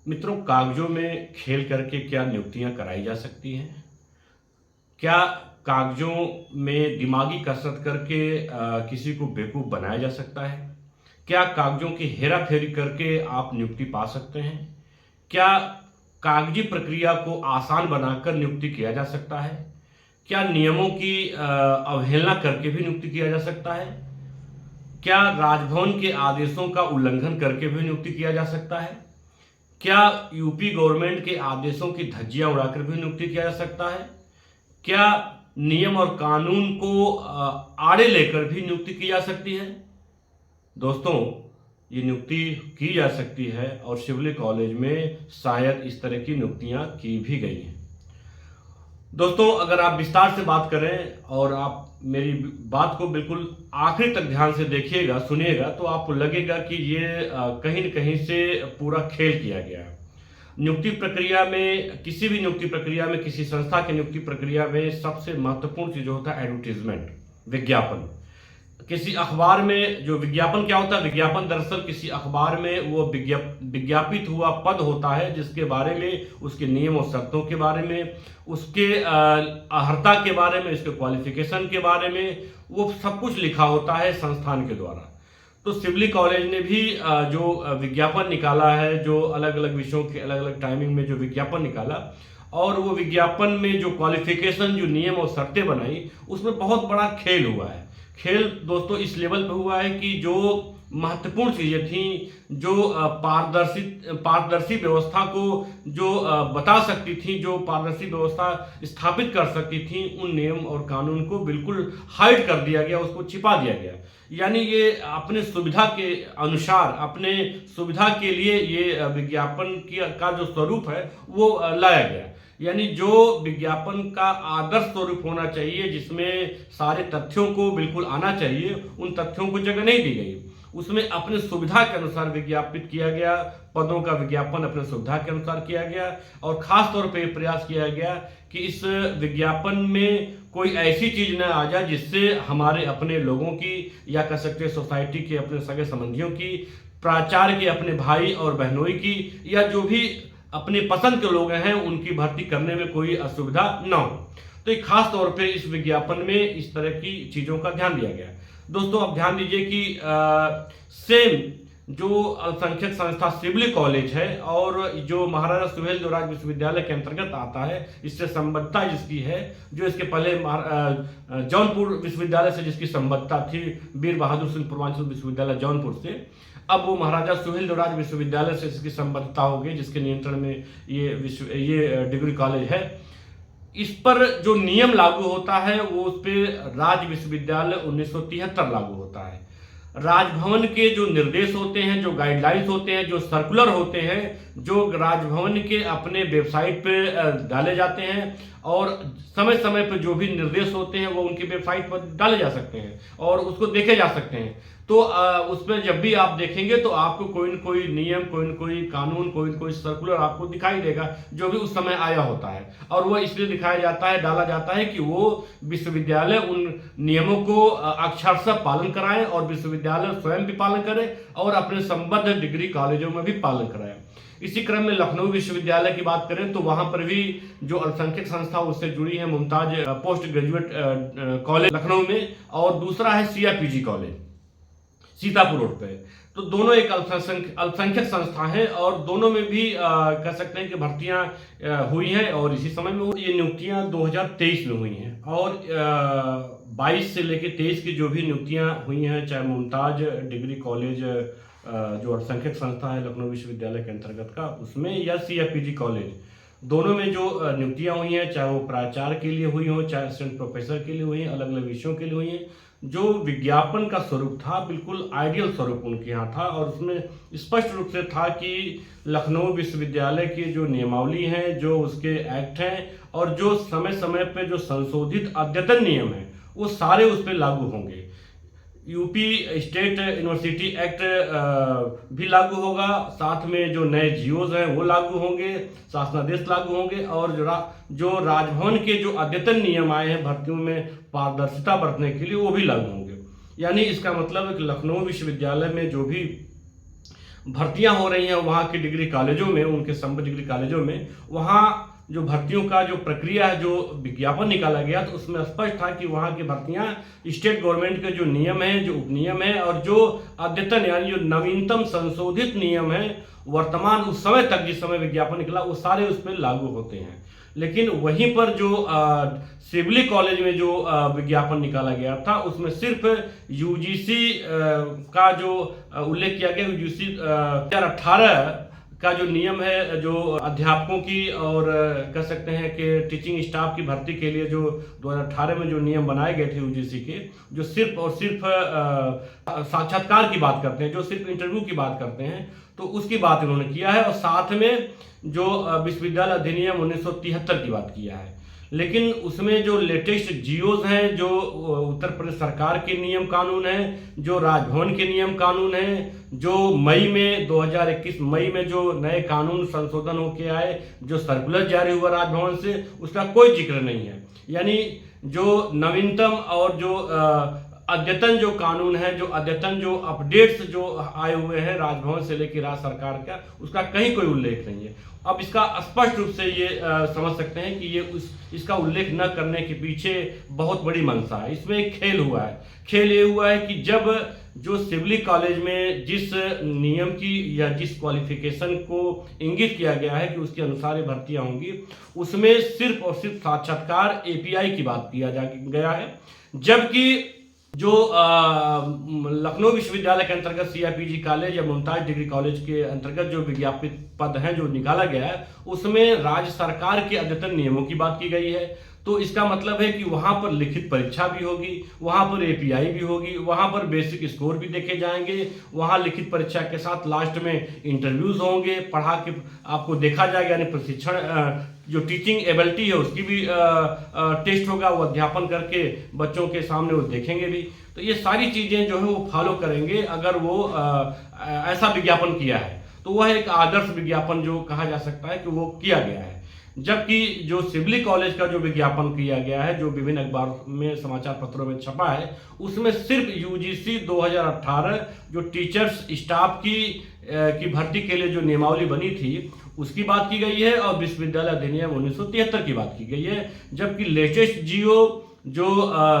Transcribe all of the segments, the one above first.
मित्रों, कागजों में खेल करके क्या नियुक्तियां कराई जा सकती हैं? क्या कागजों में दिमागी कसरत करके किसी को बेवकूफ़ बनाया जा सकता है? क्या कागजों की हेरा-फेरी करके आप नियुक्ति पा सकते हैं? क्या कागजी प्रक्रिया को आसान बनाकर नियुक्ति किया जा सकता है? क्या नियमों की अवहेलना करके भी नियुक्ति किया जा सकता है? क्या राजभवन के आदेशों का उल्लंघन करके भी नियुक्ति किया जा सकता है? क्या यूपी गवर्नमेंट के आदेशों की धज्जियां उड़ाकर भी नियुक्ति किया जा सकता है? क्या नियम और कानून को आड़े लेकर भी नियुक्ति की जा सकती है? दोस्तों, ये नियुक्ति की जा सकती है और शिवली कॉलेज में शायद इस तरह की नियुक्तियां की भी गई हैं। दोस्तों, अगर आप विस्तार से बात करें और आप मेरी बात को बिल्कुल आखिरी तक ध्यान से देखिएगा, सुनिएगा, तो आपको लगेगा कि ये कहीं न कहीं से पूरा खेल किया गया है। नियुक्ति प्रक्रिया में, किसी भी नियुक्ति प्रक्रिया में, किसी संस्था की नियुक्ति प्रक्रिया में सबसे महत्वपूर्ण चीज होता है एडवर्टीजमेंट, विज्ञापन। किसी अखबार में जो विज्ञापन क्या होता है? विज्ञापन दरअसल किसी अखबार में वो विज्ञापित हुआ पद होता है जिसके बारे में, उसके नियम और शर्तों के बारे में, उसके अर्हता के बारे में, उसके क्वालिफिकेशन के बारे में, वो सब कुछ लिखा होता है संस्थान के द्वारा। तो सिवली कॉलेज ने भी जो विज्ञापन निकाला है, जो अलग अलग विषयों के अलग अलग टाइमिंग में जो विज्ञापन निकाला, और वो विज्ञापन में जो क्वालिफिकेशन, जो नियम और शर्तें बनाई, उसमें बहुत बड़ा खेल हुआ है। खेल दोस्तों इस लेवल पे हुआ है कि जो महत्वपूर्ण चीजें थी, जो पारदर्शी व्यवस्था को जो बता सकती थी, जो पारदर्शी व्यवस्था स्थापित कर सकती थी, उन नियम और कानून को बिल्कुल हाइड कर दिया गया, उसको छिपा दिया गया। यानी ये अपने सुविधा के अनुसार, अपने सुविधा के लिए ये विज्ञापन का जो स्वरूप है वो लाया गया। यानी जो विज्ञापन का आदर्श स्वरूप होना चाहिए, जिसमें सारे तथ्यों को बिल्कुल आना चाहिए, उन तथ्यों को जगह नहीं दी गई। उसमें अपने सुविधा के अनुसार विज्ञापित किया गया, पदों का विज्ञापन अपने सुविधा के अनुसार किया गया, और खास तौर पे प्रयास किया गया कि इस विज्ञापन में कोई ऐसी चीज न आ जाए जिससे हमारे अपने लोगों की, या कह सकते हैं सोसाइटी के अपने सगे संबंधियों की, प्राचार्य के अपने भाई और बहनोई की, या जो भी अपने पसंद के लोग हैं उनकी भर्ती करने में कोई असुविधा न हो। तो एक खास तौर पे इस विज्ञापन में इस तरह की चीजों का ध्यान दिया गया। दोस्तों, अब ध्यान दीजिए कि सेम जो अल्पसंख्यक संस्था सिवली कॉलेज है और जो महाराजा सुहेलदेव विश्वविद्यालय के अंतर्गत आता है, इससे संबद्धता जिसकी है, जो इसके पहले जौनपुर विश्वविद्यालय से जिसकी संबद्धता थी, वीर बहादुर सिंह पूर्वांचल विश्वविद्यालय जौनपुर से, अब वो महाराजा सुहेलदेव विश्वविद्यालय से इसकी संबद्धता हो गई, जिसके नियंत्रण में ये डिग्री कॉलेज है। इस पर जो नियम लागू होता है वो उस पर राज्य विश्वविद्यालय 1973 लागू होता है। राजभवन के जो निर्देश होते हैं, जो गाइडलाइंस होते हैं, जो सर्कुलर होते हैं, जो राजभवन के अपने वेबसाइट पे डाले जाते हैं, और समय समय पर जो भी निर्देश होते हैं वो उनकी वेबसाइट पर डाले जा सकते हैं और उसको देखे जा सकते हैं। तो उसमें जब भी आप देखेंगे तो आपको कोई न कोई नियम, कोई न कोई कानून, कोई न कोई सर्कुलर आपको दिखाई देगा जो भी उस समय आया होता है। और वो इसलिए दिखाया जाता है, डाला जाता है कि वो विश्वविद्यालय उन नियमों को अक्षरशः पालन कराएं, और विश्वविद्यालय स्वयं भी पालन करे और अपने संबद्ध डिग्री कॉलेजों में भी पालन कराएं। इसी क्रम में लखनऊ विश्वविद्यालय की बात करें तो वहां पर भी जो अल्पसंख्यक संस्था उससे जुड़ी है, Mumtaz post graduate college Lucknow में, और दूसरा है सीआरपीजी कॉलेज सीतापुर रोड पे। तो दोनों एक अल्पसंख्यक संस्था है और दोनों में भी कह सकते हैं कि भर्तियां हुई हैं, और इसी समय में ये नियुक्तियां 2023 में हुई हैं, और 22 से लेकर 23 की जो भी नियुक्तियां हुई हैं, चाहे मुमताज डिग्री कॉलेज जो अल्पसंख्यक संस्था है लखनऊ विश्वविद्यालय के अंतर्गत का, उसमें, या सीएफपीजी कॉलेज, दोनों में जो नियुक्तियां हुई हैं, चाहे वो प्राचार्य के लिए हुई हो, चाहे असिस्टेंट प्रोफेसर के लिए हुई हैं, अलग अलग विषयों के लिए हुई हैं, जो विज्ञापन का स्वरूप था बिल्कुल आइडियल स्वरूप उनके यहाँ था, और उसमें स्पष्ट रूप से था कि लखनऊ विश्वविद्यालय की जो नियमावली हैं, जो उसके एक्ट हैं, और जो समय समय पे जो संशोधित अद्यतन नियम हैं, वो सारे उस पर लागू होंगे। यूपी स्टेट यूनिवर्सिटी एक्ट भी लागू होगा, साथ में जो नए जीओज हैं वो लागू होंगे, शासनादेश लागू होंगे, और जो राजभवन के जो अद्यतन नियम आए हैं भर्तियों में पारदर्शिता बरतने के लिए, वो भी लागू होंगे। यानी इसका मतलब है कि लखनऊ विश्वविद्यालय में जो भी भर्तियां हो रही हैं वहाँ के डिग्री कॉलेजों में, उनके संबद्ध डिग्री कॉलेजों में, वहाँ जो भर्तियों का जो प्रक्रिया है, जो विज्ञापन निकाला गया तो उसमें स्पष्ट था कि वहाँ की भर्तियां स्टेट गवर्नमेंट के जो नियम है, जो उपनियम है और जो अद्यतन यानी जो नवीनतम संशोधित नियम है वर्तमान उस समय तक जिस समय विज्ञापन निकला वो सारे उस पर लागू होते हैं। लेकिन वहीं पर जो सिवली कॉलेज में जो विज्ञापन निकाला गया था उसमें सिर्फ यूजीसी का जो उल्लेख किया गया, यूजीसी 2018 का जो नियम है, जो अध्यापकों की और कह सकते हैं कि टीचिंग स्टाफ की भर्ती के लिए जो 2018 में जो नियम बनाए गए थे यूजीसी के, जो सिर्फ और सिर्फ साक्षात्कार की बात करते हैं, जो सिर्फ इंटरव्यू की बात करते हैं, तो उसकी बात इन्होंने किया है और साथ में जो विश्वविद्यालय अधिनियम 1973 की बात किया है। लेकिन उसमें जो लेटेस्ट जियोज हैं, जो उत्तर प्रदेश सरकार के नियम कानून हैं, जो राजभवन के नियम कानून हैं, जो मई में 2021 मई में जो नए कानून संशोधन होके आए, जो सर्कुलर जारी हुआ राजभवन से, उसका कोई जिक्र नहीं है। यानी जो नवीनतम और जो अद्यतन जो कानून है, जो अद्यतन जो अपडेट्स जो आए हुए हैं राजभवन से लेकर राज्य सरकार का, उसका कहीं कोई उल्लेख नहीं है। अब इसका स्पष्ट रूप से ये समझ सकते हैं कि ये इसका उल्लेख न करने के पीछे बहुत बड़ी मंशा है। इसमें एक खेल हुआ है। खेल ये हुआ है कि जब जो सिवली कॉलेज में जिस नियम की या जिस क्वालिफिकेशन को इंगित किया गया है कि उसके अनुसार ये भर्तियां होंगी, उसमें सिर्फ और सिर्फ साक्षात्कार एपीआई की बात किया गया है। जबकि जो लखनऊ विश्वविद्यालय के अंतर्गत सीआईपीजी कॉलेज या मुमताज डिग्री कॉलेज के अंतर्गत जो विज्ञापित पद हैं जो निकाला गया है, उसमें राज्य सरकार के अद्यतन नियमों की बात की गई है। तो इसका मतलब है कि वहां पर लिखित परीक्षा भी होगी, वहां पर एपीआई भी होगी, वहां पर बेसिक स्कोर भी देखे जाएंगे, वहां लिखित परीक्षा के साथ लास्ट में इंटरव्यूज होंगे, पढ़ा के आपको देखा जाएगा, यानी प्रशिक्षण जो टीचिंग एबिलिटी है उसकी भी टेस्ट होगा, वो अध्यापन करके बच्चों के सामने वो देखेंगे भी। तो ये सारी चीजें जो है वो फॉलो करेंगे अगर वो ऐसा विज्ञापन किया है, तो वह एक आदर्श विज्ञापन जो कहा जा सकता है कि वो किया गया है। जबकि जो सिवली कॉलेज का जो विज्ञापन किया गया है, जो विभिन्न अखबार में समाचार पत्रों में छपा है, उसमें सिर्फ यूजीसी 2018 जो टीचर्स स्टाफ की भर्ती के लिए जो नियमावली बनी थी उसकी बात की गई है और विश्वविद्यालय अधिनियम 1973 की बात की गई है। जबकि लेटेस्ट जियो जो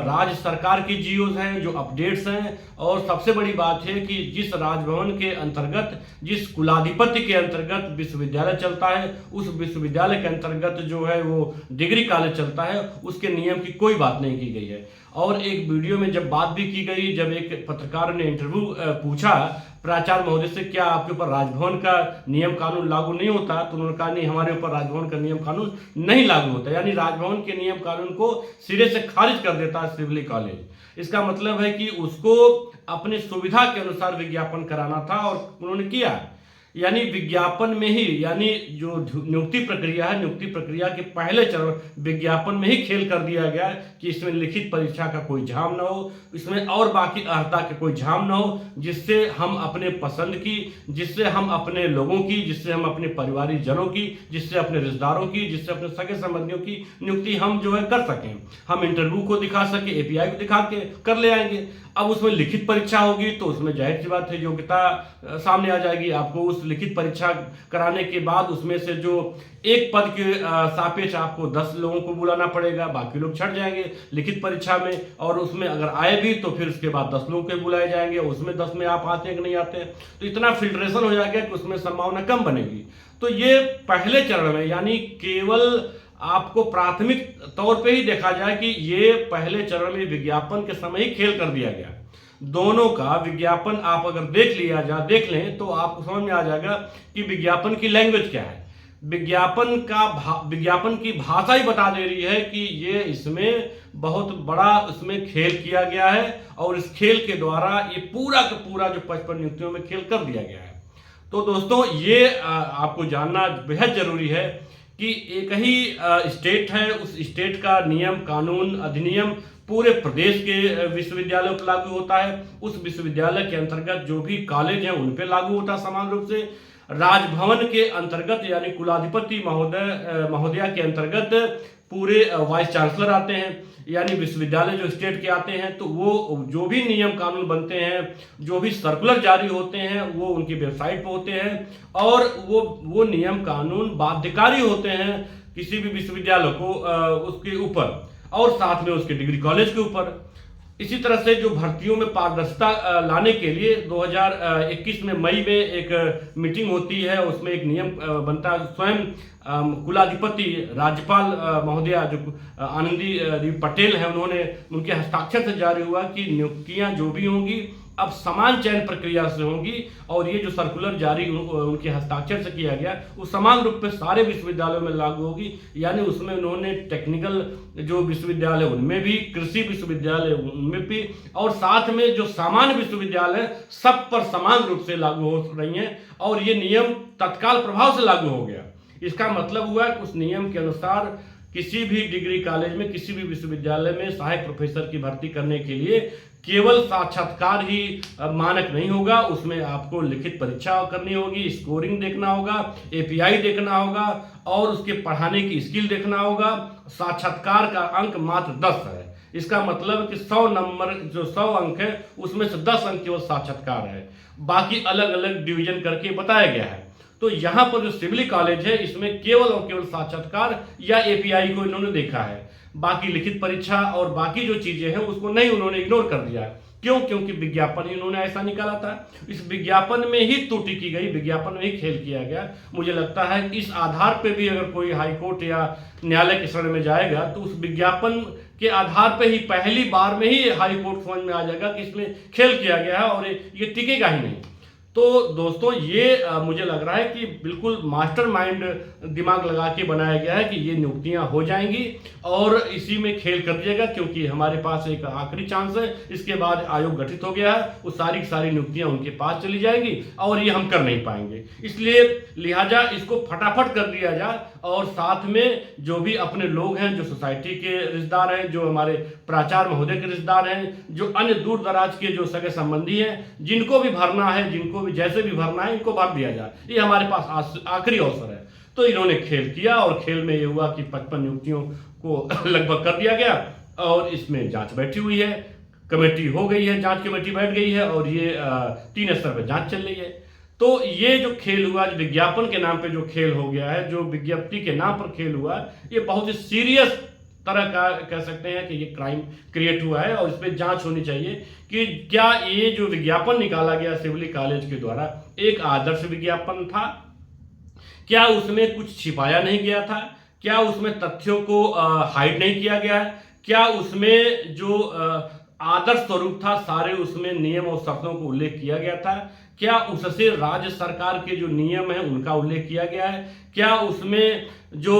राज्य सरकार की जियोज हैं, जो अपडेट्स हैं, और सबसे बड़ी बात है कि जिस राजभवन के अंतर्गत, जिस कुलाधिपति के अंतर्गत विश्वविद्यालय चलता है, उस विश्वविद्यालय के अंतर्गत जो है वो डिग्री कॉलेज चलता है, उसके नियम की कोई बात नहीं की गई है। और एक वीडियो में जब बात भी की गई, जब एक पत्रकार ने इंटरव्यू पूछा प्राचार्य महोदय से, क्या आपके ऊपर राजभवन का नियम कानून लागू नहीं होता, तो उन्होंने कहा नहीं, हमारे ऊपर राजभवन का नियम कानून नहीं लागू होता। यानी राजभवन के नियम कानून को सिरे से खारिज कर देता है सिवली कॉलेज। इसका मतलब है कि उसको अपनी सुविधा के अनुसार विज्ञापन कराना था और उन्होंने किया। यानी विज्ञापन में ही, यानी जो नियुक्ति प्रक्रिया है, नियुक्ति प्रक्रिया के पहले चरण विज्ञापन में ही खेल कर दिया गया कि इसमें लिखित परीक्षा का कोई झाम ना हो, इसमें और बाकी अर्हता के कोई झाम ना हो, जिससे हम अपने पसंद की, जिससे हम अपने लोगों की, जिससे हम अपने परिवारिक जनों की, जिससे अपने रिश्तेदारों की, जिससे अपने सगे संबंधियों की नियुक्ति हम जो है कर सकें। हम इंटरव्यू को दिखा सके, एपीआई को दिखा के कर ले आएंगे। अब उसमें लिखित परीक्षा होगी तो उसमें जाहिर सी बात है योग्यता सामने आ जाएगी। आपको उस लिखित परीक्षा कराने के बाद उसमें से जो एक पद के सापेक्ष आपको 10 लोगों को बुलाना पड़ेगा, बाकी लोग छट जाएंगे लिखित परीक्षा में, और उसमें अगर आए भी तो फिर उसके बाद 10 लोगों के बुलाए जाएंगे, उसमें 10 में आप आते हैं कि नहीं आते हैं, तो इतना फिल्ट्रेशन हो जाएगा कि उसमें संभावना कम बनेगी। तो ये पहले चरण में, यानी केवल आपको प्राथमिक तौर पे ही देखा जाए कि ये पहले चरण में विज्ञापन के समय ही खेल कर दिया गया। दोनों का विज्ञापन आप अगर देख लें तो आपको समझ में आ जाएगा कि विज्ञापन की लैंग्वेज क्या है। विज्ञापन की भाषा ही बता दे रही है कि ये इसमें बहुत बड़ा इसमें खेल किया गया है और इस खेल के द्वारा ये पूरा का पूरा जो 55 नियुक्तियों में खेल कर दिया गया है। तो दोस्तों ये आपको जानना बेहद जरूरी है कि एक ही स्टेट है, उस स्टेट का नियम कानून अधिनियम पूरे प्रदेश के विश्वविद्यालयों पर लागू होता है। उस विश्वविद्यालय के अंतर्गत जो भी कॉलेज हैं उन पर लागू होता है समान रूप से। राजभवन के अंतर्गत यानी कुलाधिपति महोदया के अंतर्गत पूरे वाइस चांसलर आते हैं, यानी विश्वविद्यालय जो स्टेट के आते हैं, तो वो जो भी नियम कानून बनते हैं, जो भी सर्कुलर जारी होते हैं, वो उनकी वेबसाइट पर होते हैं और वो नियम कानून बाध्यकारी होते हैं किसी भी विश्वविद्यालय को उसके ऊपर और साथ में उसके डिग्री कॉलेज के ऊपर। इसी तरह से जो भर्तियों में पारदर्शिता लाने के लिए 2021 में मई में एक मीटिंग होती है, उसमें एक नियम बनता है। स्वयं कुलाधिपति राज्यपाल महोदया जो आनंदी पटेल है, उनके हस्ताक्षर से जारी हुआ कि नियुक्तियां जो भी होंगी अब समान चयन प्रक्रिया से होंगी और ये जो सर्कुलर जारी उनके हस्ताक्षर से किया गया वो समान रूप से सारे विश्वविद्यालयों में लागू होगी। यानी उसमें उन्होंने टेक्निकल जो विश्वविद्यालय उनमें भी, कृषि विश्वविद्यालय उनमें भी और साथ में जो सामान्य विश्वविद्यालय सब पर समान रूप से लागू हो रही हैं और ये नियम तत्काल प्रभाव से लागू हो गया। इसका मतलब हुआ कि उस नियम के अनुसार किसी भी डिग्री कॉलेज में, किसी भी विश्वविद्यालय में सहायक प्रोफेसर की भर्ती करने के लिए केवल साक्षात्कार ही मानक नहीं होगा, उसमें आपको लिखित परीक्षा करनी होगी, स्कोरिंग देखना होगा, एपीआई देखना होगा और उसके पढ़ाने की स्किल देखना होगा। साक्षात्कार का अंक मात्र 10 है। इसका मतलब कि 100 नंबर जो 100 अंक है उसमें से 10 अंक केवल साक्षात्कार है, बाकी अलग अलग डिवीजन करके बताया गया है। तो यहाँ पर जो सिविल कॉलेज है इसमें केवल और केवल साक्षात्कार या एपीआई को इन्होंने देखा है, बाकी लिखित परीक्षा और बाकी जो चीजें हैं उसको नहीं, उन्होंने इग्नोर कर दिया है। क्यों? क्योंकि विज्ञापन इन्होंने ऐसा निकाला था, इस विज्ञापन में ही त्रुटि की गई, विज्ञापन में ही खेल किया गया। मुझे लगता है कि इस आधार पे भी अगर कोई हाईकोर्ट या न्यायालय के शरण में जाएगा तो उस विज्ञापन के आधार पे ही पहली बार में ही हाईकोर्ट समझ में आ जाएगा कि इसमें खेल किया गया है और ये टिकेगा ही नहीं। तो दोस्तों ये मुझे लग रहा है कि बिल्कुल मास्टरमाइंड दिमाग लगा के बनाया गया है कि ये नियुक्तियां हो जाएंगी और इसी में खेल कर दिएगा, क्योंकि हमारे पास एक आखिरी चांस है, इसके बाद आयोग गठित हो गया है, वो सारी की सारी नियुक्तियां उनके पास चली जाएंगी और ये हम कर नहीं पाएंगे। इसलिए लिहाजा इसको फटाफट कर दिया जाए और साथ में जो भी अपने लोग हैं, जो सोसाइटी के रिश्तेदार हैं, जो हमारे प्राचार्य महोदय के रिश्तेदार हैं, जो अन्य दूर दराज के जो सगे संबंधी हैं, जिनको भी भरना है, जिनको भी जैसे भी भरना है, इनको भर दिया जाए। ये हमारे पास आखिरी अवसर है। तो इन्होंने खेल किया और खेल में ये हुआ कि 55 नियुक्तियों को लगभग कर दिया गया और इसमें जांच बैठी हुई है, कमेटी हो गई है, जांच कमेटी बैठ गई है और ये 3 स्तर पर जांच चल रही है। तो ये जो खेल हुआ, जो विज्ञापन के नाम पे जो खेल हो गया है, जो विज्ञप्ति के नाम पर खेल हुआ, ये बहुत ही सीरियस तरह का कह सकते हैं कि ये क्राइम क्रिएट हुआ है और इस पर जांच होनी चाहिए कि क्या ये जो विज्ञापन निकाला गया सिविल कॉलेज के द्वारा एक आदर्श विज्ञापन था, क्या उसमें कुछ छिपाया नहीं गया था, क्या उसमें तथ्यों को हाइड नहीं किया गया है, क्या उसमें जो आदर्श स्वरूप था सारे उसमें नियम और शर्तों को उल्लेख किया गया था, क्या उससे राज्य सरकार के जो नियम है उनका उल्लेख किया गया है, क्या उसमें जो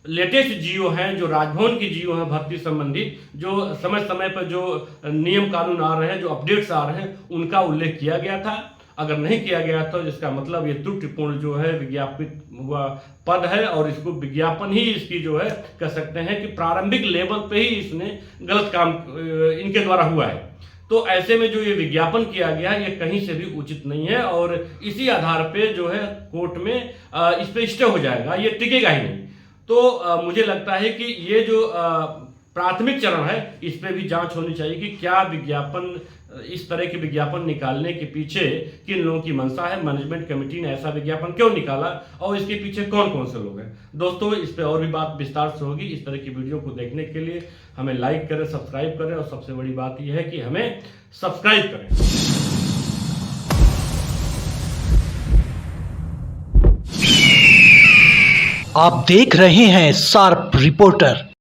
लेटेस्ट जियो हैं, जो राजभवन की जियो हैं भर्ती संबंधित, जो समय समय पर जो नियम कानून आ रहे हैं, जो अपडेट्स आ रहे हैं, उनका उल्लेख किया गया था। अगर नहीं किया गया तो जिसका मतलब ये त्रुटिपूर्ण जो है विज्ञापित हुआ पद है और इसको विज्ञापन ही इसकी जो है कह सकते हैं कि प्रारंभिक लेवल पे ही इसने गलत काम इनके द्वारा हुआ है। तो ऐसे में जो ये विज्ञापन किया गया ये कहीं से भी उचित नहीं है और इसी आधार पे जो है कोर्ट में इस पे स्टे हो जाएगा, ये टिकेगा ही नहीं। तो मुझे लगता है कि ये जो प्राथमिक चरण है इस पे भी जांच होनी चाहिए कि क्या विज्ञापन, इस तरह के विज्ञापन निकालने के पीछे किन लोगों की मंशा है, मैनेजमेंट कमेटी ने ऐसा विज्ञापन क्यों निकाला और इसके पीछे कौन कौन से लोग हैं। दोस्तों इस पे और भी बात विस्तार से होगी। इस तरह की वीडियो को देखने के लिए हमें लाइक करें, सब्सक्राइब करें और सबसे बड़ी बात यह है कि हमें सब्सक्राइब करें। आप देख रहे हैं शार्प रिपोर्टर।